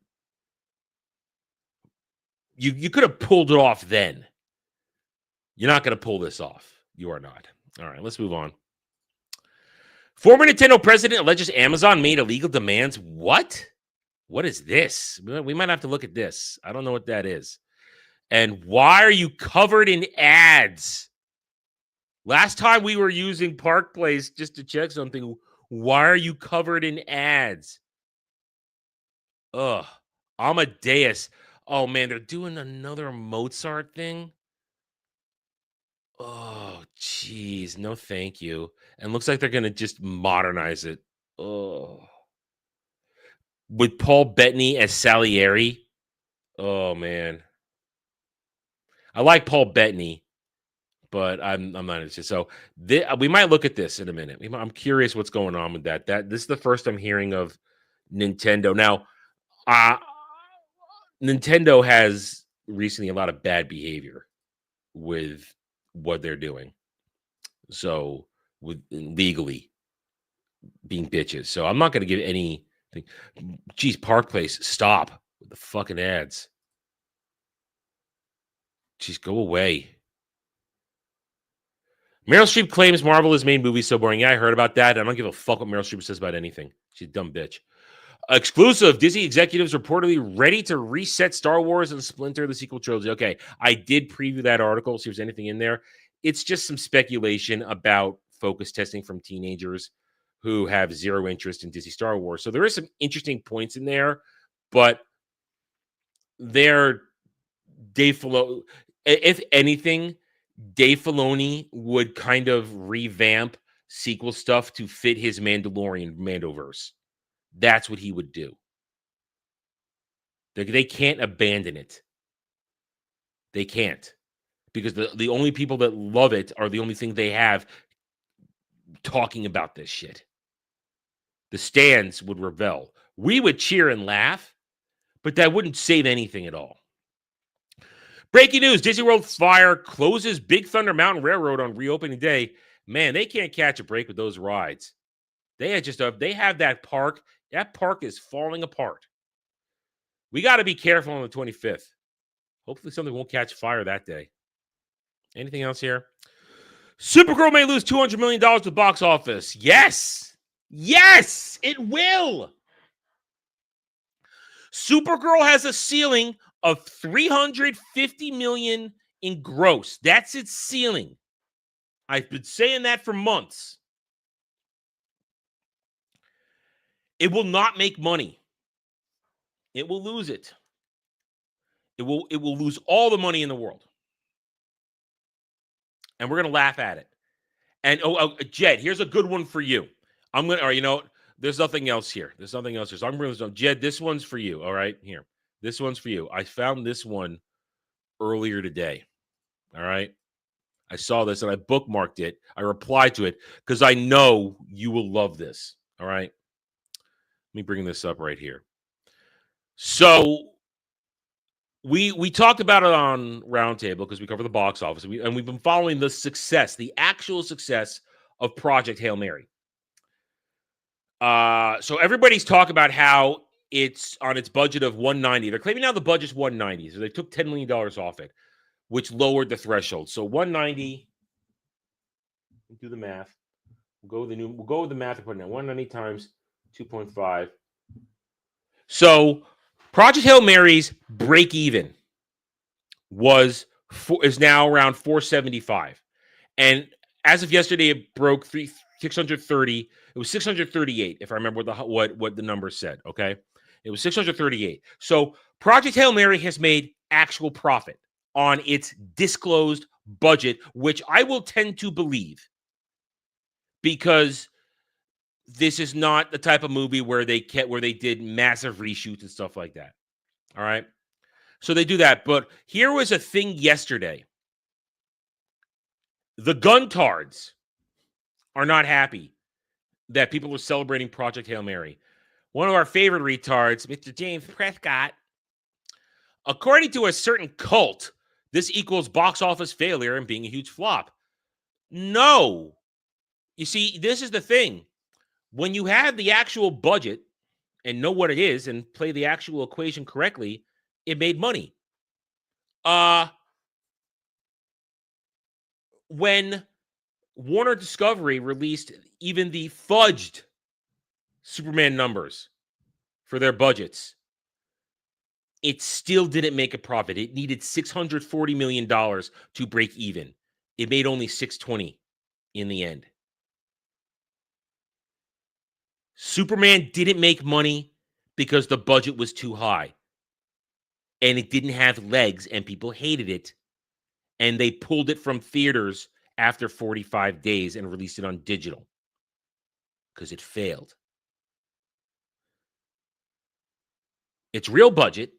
You could have pulled it off then. You're not going to pull this off. You are not. All right, let's move on. Former Nintendo president alleges Amazon made illegal demands. What? What is this? We might have to look at this. I don't know what that is. And why are you covered in ads? Last time we were using Park Place just to check something. Why are you covered in ads? Ugh. Amadeus. Oh, man, they're doing another Mozart thing? Oh, jeez. No, thank you. And looks like they're going to just modernize it. Oh. With Paul Bettany as Salieri. Oh, man. I like Paul Bettany, but I'm not interested. So we might look at this in a minute. I'm curious what's going on with that. This is the first I'm hearing of Nintendo. Now, Nintendo has recently a lot of bad behavior with what they're doing. So with legally being bitches. So I'm not going to give anything. Geez, Park Place, stop with the fucking ads. Jeez, go away. Meryl Streep claims Marvel has made movies so boring. Yeah, I heard about that. I don't give a fuck what Meryl Streep says about anything. She's a dumb bitch. Exclusive. Disney executives reportedly ready to reset Star Wars and splinter the sequel trilogy. Okay, I did preview that article, see if there's anything in there. It's just some speculation about focus testing from teenagers who have zero interest in Disney Star Wars. So there is some interesting points in there, but they're Dave Filoni. If anything, Dave Filoni would kind of revamp sequel stuff to fit his Mandalorian Mandoverse. That's what he would do. They can't abandon it. They can't. Because the only people that love it are the only thing they have talking about this shit. The stands would rebel. We would cheer and laugh, but that wouldn't save anything at all. Breaking news, Disney World Fire closes Big Thunder Mountain Railroad on reopening day. Man, they can't catch a break with those rides. They have that park. That park is falling apart. We got to be careful on the 25th. Hopefully something won't catch fire that day. Anything else here? Supergirl may lose $200 million to the box office. Yes. Yes, it will. Supergirl has a ceiling of $350 million in gross. That's its ceiling. I've been saying that for months. It will not make money. It will lose it. It will lose all the money in the world. And we're going to laugh at it. And Jed, here's a good one for you. There's nothing else here. So I'm going to Jed, this one's for you, all right? Here. This one's for you. I found this one earlier today. All right? I saw this and I bookmarked it. I replied to it because I know you will love this. All right? Let me bring this up right here. So we talked about it on Roundtable because we cover the box office, and we've been following the actual success of Project Hail Mary. So everybody's talking about how it's on its budget of $190. They're claiming now the budget's $190, so they took $10 million off it, which lowered the threshold. So $190. Do the math. We'll go with the math and put it in. 190 times 2.5. So Project Hail Mary's break even is now around 475, and as of yesterday, it broke 630. It was 638, if I remember what the number said. Okay, it was 638. So Project Hail Mary has made actual profit on its disclosed budget, which I will tend to believe, because this is not the type of movie where they did massive reshoots and stuff like that. All right. So they do that. But here was a thing yesterday. The guntards are not happy that people are celebrating Project Hail Mary. One of our favorite retards, Mr. James Prescott, according to a certain cult, this equals box office failure and being a huge flop. No. You see, this is the thing. When you have the actual budget and know what it is and play the actual equation correctly, it made money. When Warner Discovery released even the fudged Superman numbers for their budgets, it still didn't make a profit. It needed $640 million to break even. It made only $620 in the end. Superman didn't make money because the budget was too high. And it didn't have legs, and people hated it. And they pulled it from theaters after 45 days and released it on digital because it failed. Its real budget,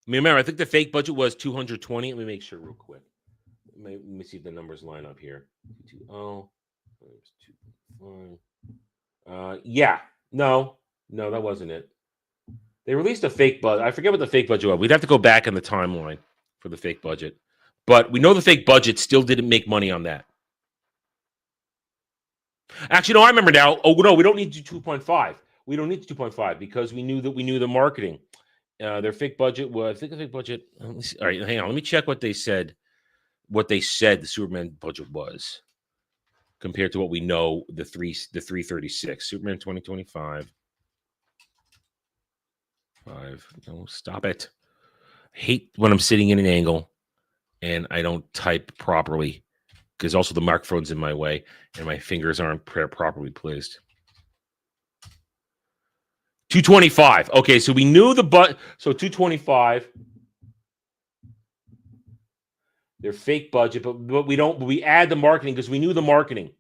I mean, remember, I think the fake budget was 220. Let me make sure real quick. Let me see if the numbers line up here. 2.5. Yeah. No, that wasn't it. They released a fake budget. I forget what the fake budget was. We'd have to go back in the timeline for the fake budget. But we know the fake budget still didn't make money on that. Actually, no, I remember now. Oh, no, we don't need to 2.5. We don't need to 2.5 because we knew the marketing. Their fake budget was, I think the fake budget. All right, hang on. Let me check what they said. What they said the Superman budget was compared to what we know the 336 Superman 2025. No, stop it. I hate when I'm sitting in an angle and I don't type properly because also the microphone's in my way and my fingers aren't properly placed. 225. Okay, so we knew so 225. Their fake budget, but we add the marketing because we knew the marketing.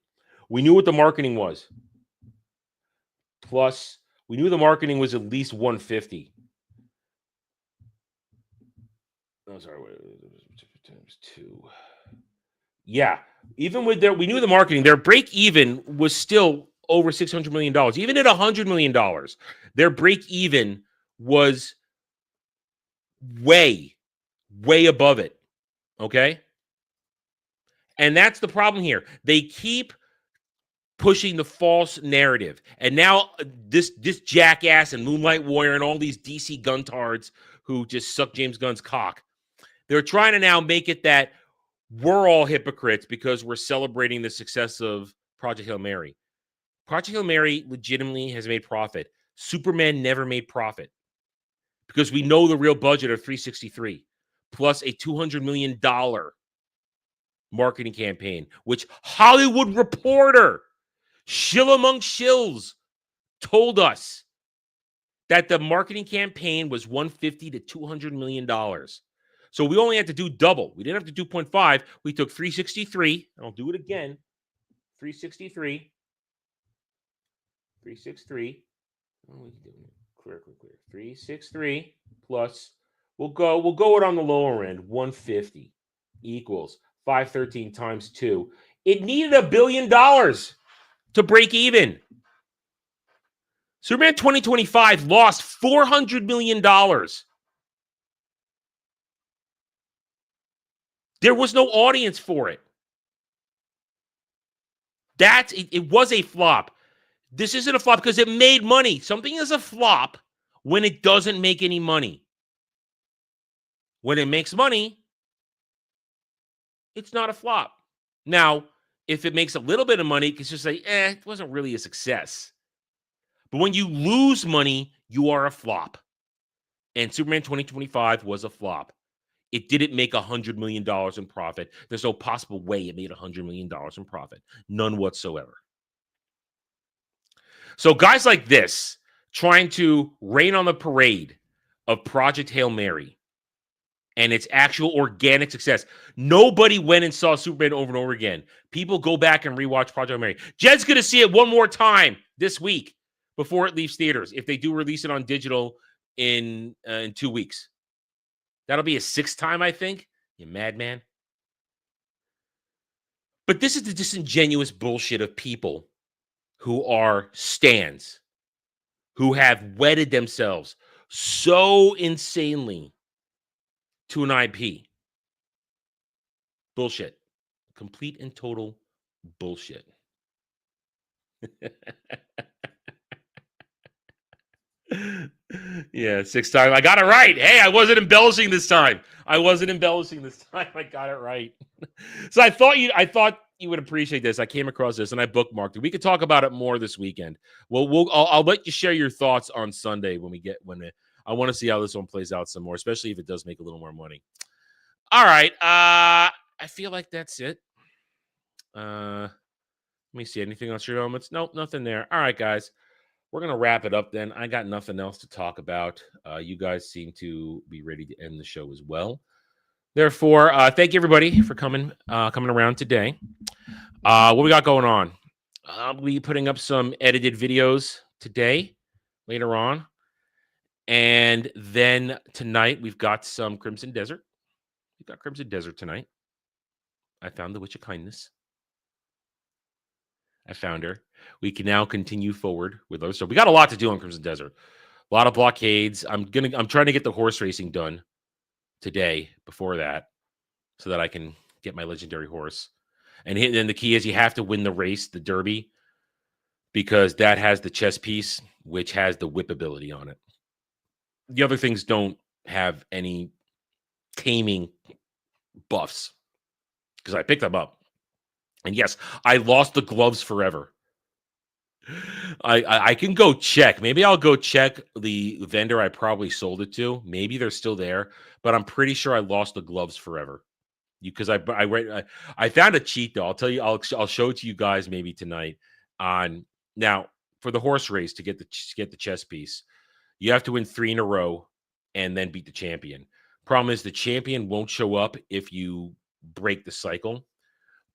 We knew what the marketing was. Plus, we knew the marketing was at least 150. Oh, sorry, times 2. Yeah, even with we knew the marketing. Their break even was still over $600 million. Even at $100 million, their break even was way above it. Okay? And that's the problem here. They keep pushing the false narrative. And now this jackass and Moonlight Warrior and all these DC guntards who just suck James Gunn's cock, they're trying to now make it that we're all hypocrites because we're celebrating the success of Project Hail Mary. Project Hail Mary legitimately has made profit. Superman never made profit because we know the real budget of 363 plus a $200 million marketing campaign, which Hollywood Reporter, shill among shills, told us that the marketing campaign was $150 to $200 million. So we only had to do double. We didn't have to do 0.5. We took 363, and I'll do it again. 363. 363. Oh, we can do it. Clear. 363 plus. We'll go it on the lower end. 150 equals 513 times 2. It needed $1 billion to break even. Superman 2025 lost $400 million. There was no audience for it. It was a flop. This isn't a flop because it made money. Something is a flop when it doesn't make any money. When it makes money, it's not a flop. Now, if it makes a little bit of money, it's just like, it wasn't really a success. But when you lose money, you are a flop. And Superman 2025 was a flop. It didn't make $100 million in profit. There's no possible way it made $100 million in profit. None whatsoever. So guys like this, trying to rain on the parade of Project Hail Mary and its actual organic success. Nobody went and saw Superman over and over again. People go back and rewatch Project Hail Mary. Jed's going to see it one more time this week before it leaves theaters, if they do release it on digital in 2 weeks. That'll be a 6th time, I think. You madman. But this is the disingenuous bullshit of people who are stans, who have wedded themselves so insanely to an IP. Bullshit. Complete and total bullshit. Yeah, 6 times. I got it right. Hey, I wasn't embellishing this time. I got it right. So I thought you would appreciate this. I came across this and I bookmarked it. We could talk about it more this weekend. I'll let you share your thoughts on Sunday I want to see how this one plays out some more, especially if it does make a little more money. All right. I feel like that's it. Let me see. Anything else? Your moments? Nope, nothing there. All right, guys. We're going to wrap it up then. I got nothing else to talk about. You guys seem to be ready to end the show as well. Therefore, thank you, everybody, for coming around today. What we got going on? I'll be putting up some edited videos today, later on. And then tonight, we've got some Crimson Desert. We've got Crimson Desert tonight. I found the Witch of Kindness. I found her. We can now continue forward with those. So we got a lot to do on Crimson Desert. A lot of blockades. I'm trying to get the horse racing done today before that, so that I can get my legendary horse. And then the key is you have to win the race, the Derby, because that has the chess piece, which has the whip ability on it. The other things don't have any taming buffs because I picked them up. And yes, I lost the gloves forever. I can go check. Maybe I'll go check the vendor I probably sold it to. Maybe they're still there, but I'm pretty sure I lost the gloves forever. Because I found a cheat though. I'll tell you. I'll show it to you guys maybe tonight. Now for the horse race to get the chess piece, you have to win 3 in a row and then beat the champion. Problem is the champion won't show up if you break the cycle.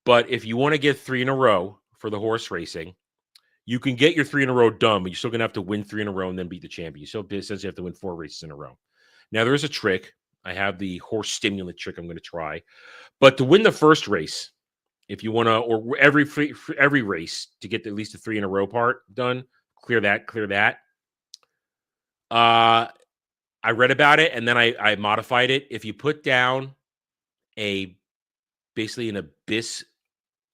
But if you want to get 3 in a row for the horse racing, you can get your 3 in a row done, but you're still going to have to win 3 in a row and then beat the champion. You still essentially have to win 4 races in a row. Now, there is a trick. I have the horse stimulant trick I'm going to try. But to win the first race, if you want to, or every race to get at least a 3 in a row part done, clear that. I read about it, and then I modified it. If you put down basically an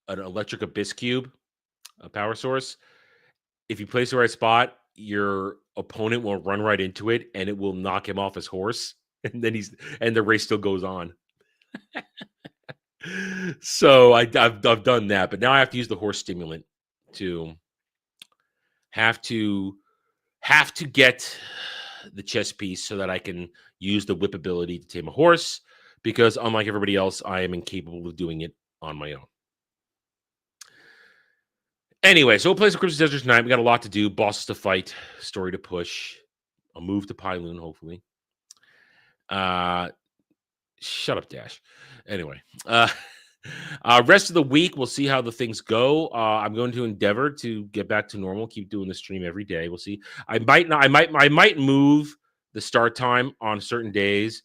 electric abyss cube, a power source, if you place the right spot, your opponent will run right into it, and it will knock him off his horse, and then the race still goes on. So I've done that, but now I have to use the horse stimulant to Have to get the chess piece so that I can use the whip ability to tame a horse, because unlike everybody else, I am incapable of doing it on my own. Anyway, so we'll play some Crimson Desert tonight. We got a lot to do, bosses to fight, story to push, a move to Pyloon, hopefully. Shut up, Dash. Anyway, rest of the week, we'll see how the things go. I'm going to endeavor to get back to normal, keep doing the stream every day. We'll see. I might move the start time on certain days.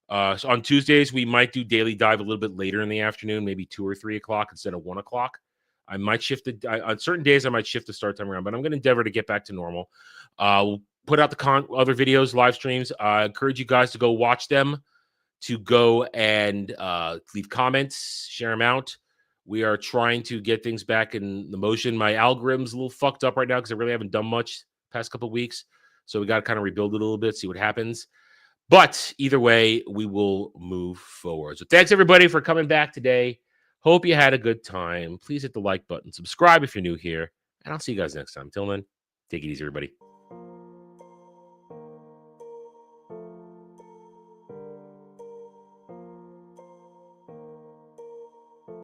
So on Tuesdays, we might do Daily Dive a little bit later in the afternoon, maybe 2 or 3 o'clock instead of 1 o'clock. I might shift it on certain days. I might shift the start time around, but I'm going to endeavor to get back to normal. We'll put out the other videos, live streams. I encourage you guys to go watch them, to go and leave comments, share them out. We are trying to get things back in the motion. My algorithm's a little fucked up right now because I really haven't done much past couple of weeks. So we got to kind of rebuild it a little bit, see what happens. But either way, we will move forward. So thanks, everybody, for coming back today. Hope you had a good time. Please hit the like button. Subscribe if you're new here. And I'll see you guys next time. Till then, take it easy, everybody.